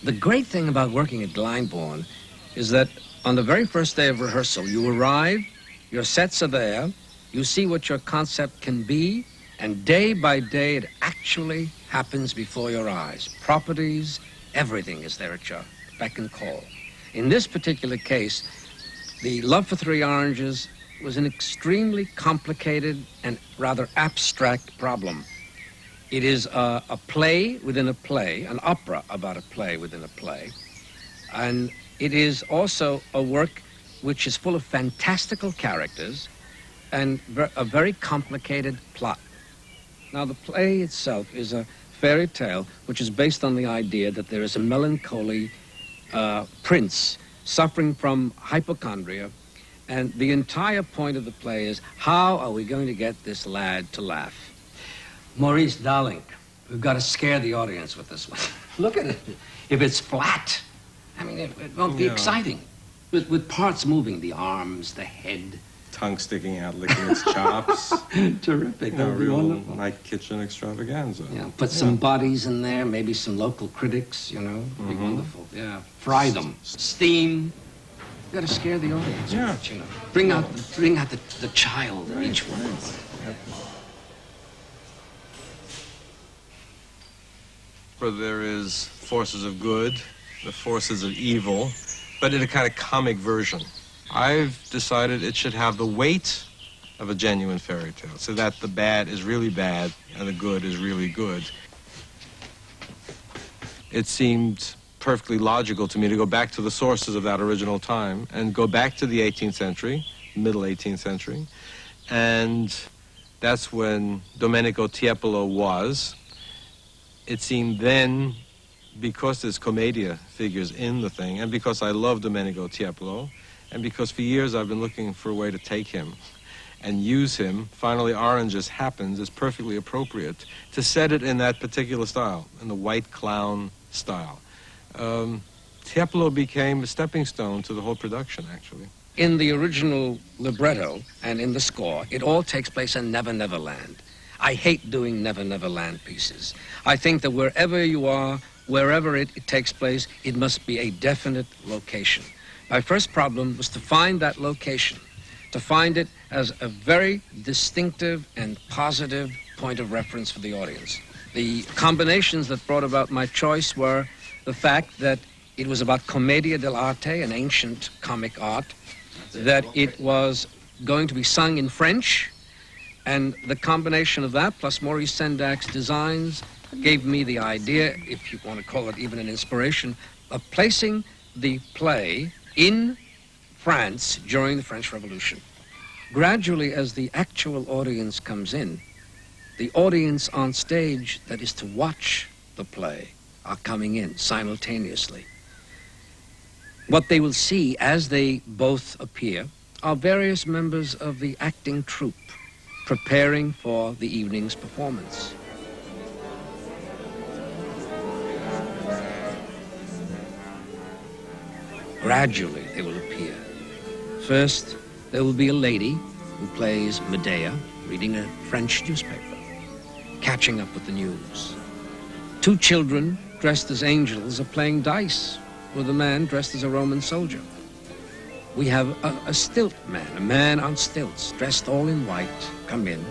The great thing about working at Glyndebourne is that on the very first day of rehearsal, you arrive, your sets are there, you see what your concept can be, and day by day it actually happens before your eyes. Properties, everything is there at your beck and call. In this particular case, The Love for Three Oranges was an extremely complicated and rather abstract problem. It is a play within a play, an opera about a play within a play. And it is also a work which is full of fantastical characters and a very complicated plot. Now, the play itself is a fairy tale which is based on the idea that there is a melancholy prince suffering from hypochondria, and the entire point of the play is, how are we going to get this lad to laugh? Maurice, darling, we've got to scare the audience with this one. Look at it. If it's flat, I mean, it won't be exciting. With parts moving, the arms, the head. Tongue sticking out, licking its chops. Terrific. You know, real night kitchen extravaganza. Yeah, put some bodies in there, maybe some local critics, you know. Be wonderful. Yeah, fry them. Steam. You got to scare the audience. Yeah. With it, you know. Bring out the child in each one. Yep. For there is forces of good, the forces of evil, but in a kind of comic version. I've decided it should have the weight of a genuine fairy tale, so that the bad is really bad and the good is really good. It seemed perfectly logical to me to go back to the sources of that original time and go back to the 18th century, middle 18th century, and that's when Domenico Tiepolo was. It seemed then, because there's commedia figures in the thing, and because I love Domenico Tiepolo, and because for years I've been looking for a way to take him and use him, finally Oranges happens is perfectly appropriate to set it in that particular style, in the white clown style. Tiepolo became a stepping stone to the whole production, actually. In the original libretto and in the score, it all takes place in Never Never Land. I hate doing Never Never Land pieces. I think that wherever you are, wherever it takes place, it must be a definite location. My first problem was to find that location, to find it as a very distinctive and positive point of reference for the audience. The combinations that brought about my choice were the fact that it was about commedia dell'arte, an ancient comic art, that it was going to be sung in French, and the combination of that, plus Maurice Sendak's designs, gave me the idea, if you want to call it even an inspiration, of placing the play in France during the French Revolution. Gradually, as the actual audience comes in, the audience on stage that is to watch the play are coming in simultaneously. What they will see as they both appear are various members of the acting troupe preparing for the evening's performance. Gradually, they will appear. First, there will be a lady who plays Medea, reading a French newspaper, catching up with the news. Two children dressed as angels are playing dice with a man dressed as a Roman soldier. We have a stilt man, a man on stilts, dressed all in white, come in.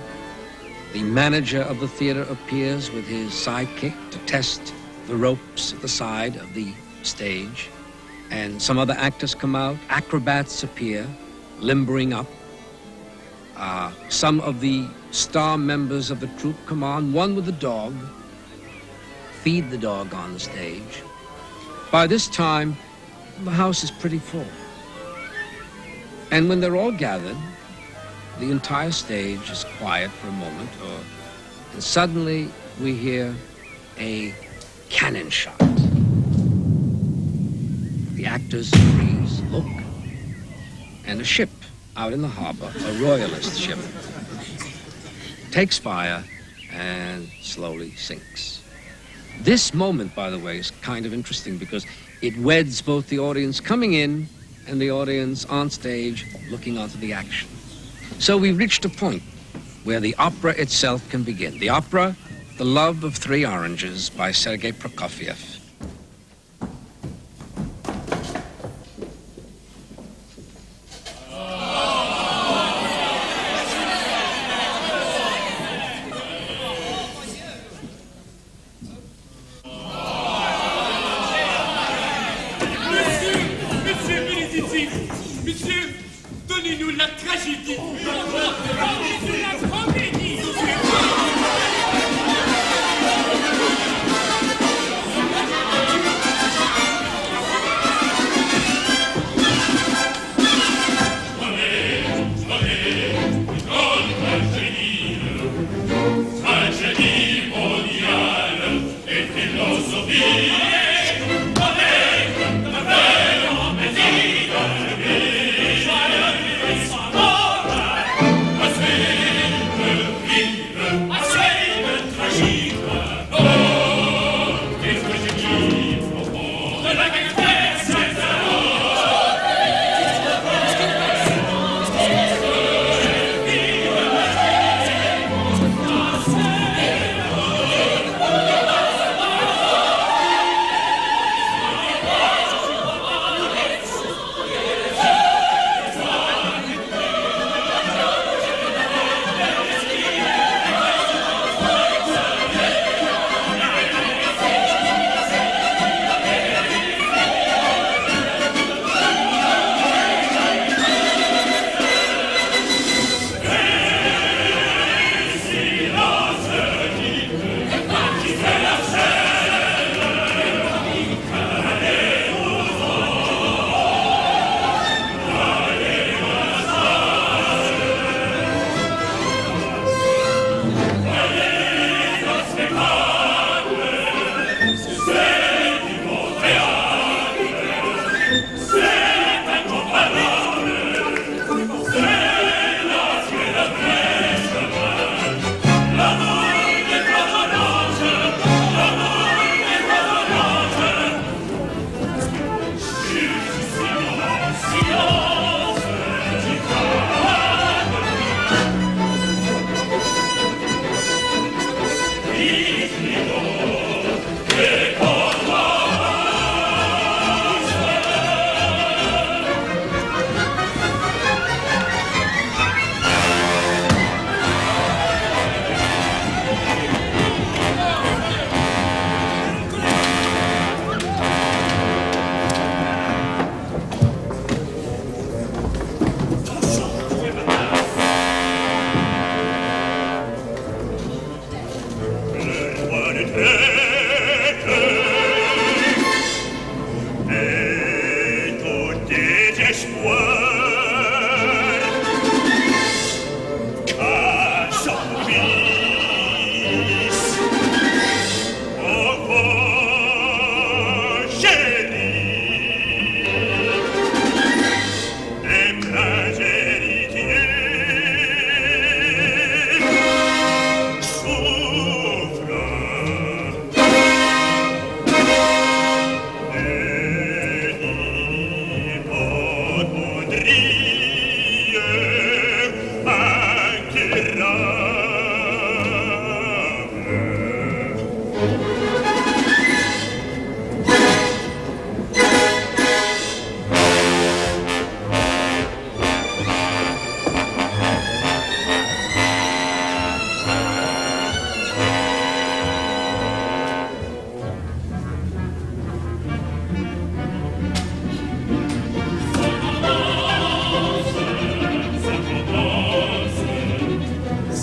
The manager of the theater appears with his sidekick to test the ropes at the side of the stage. And some other actors come out. Acrobats appear, limbering up. Some of the star members of the troupe come on, one with a dog, feed the dog on the stage. By this time, the house is pretty full. And when they're all gathered, the entire stage is quiet for a moment, and suddenly we hear a cannon shot. The actors freeze, look, and a ship out in the harbor, a royalist ship, takes fire and slowly sinks. This moment, by the way, is kind of interesting because it weds both the audience coming in and the audience on stage looking onto the action. So we've reached a point where the opera itself can begin. The opera, The Love of Three Oranges by Sergei Prokofiev.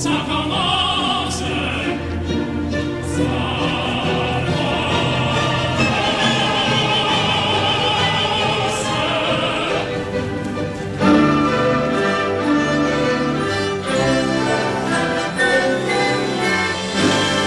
Sakama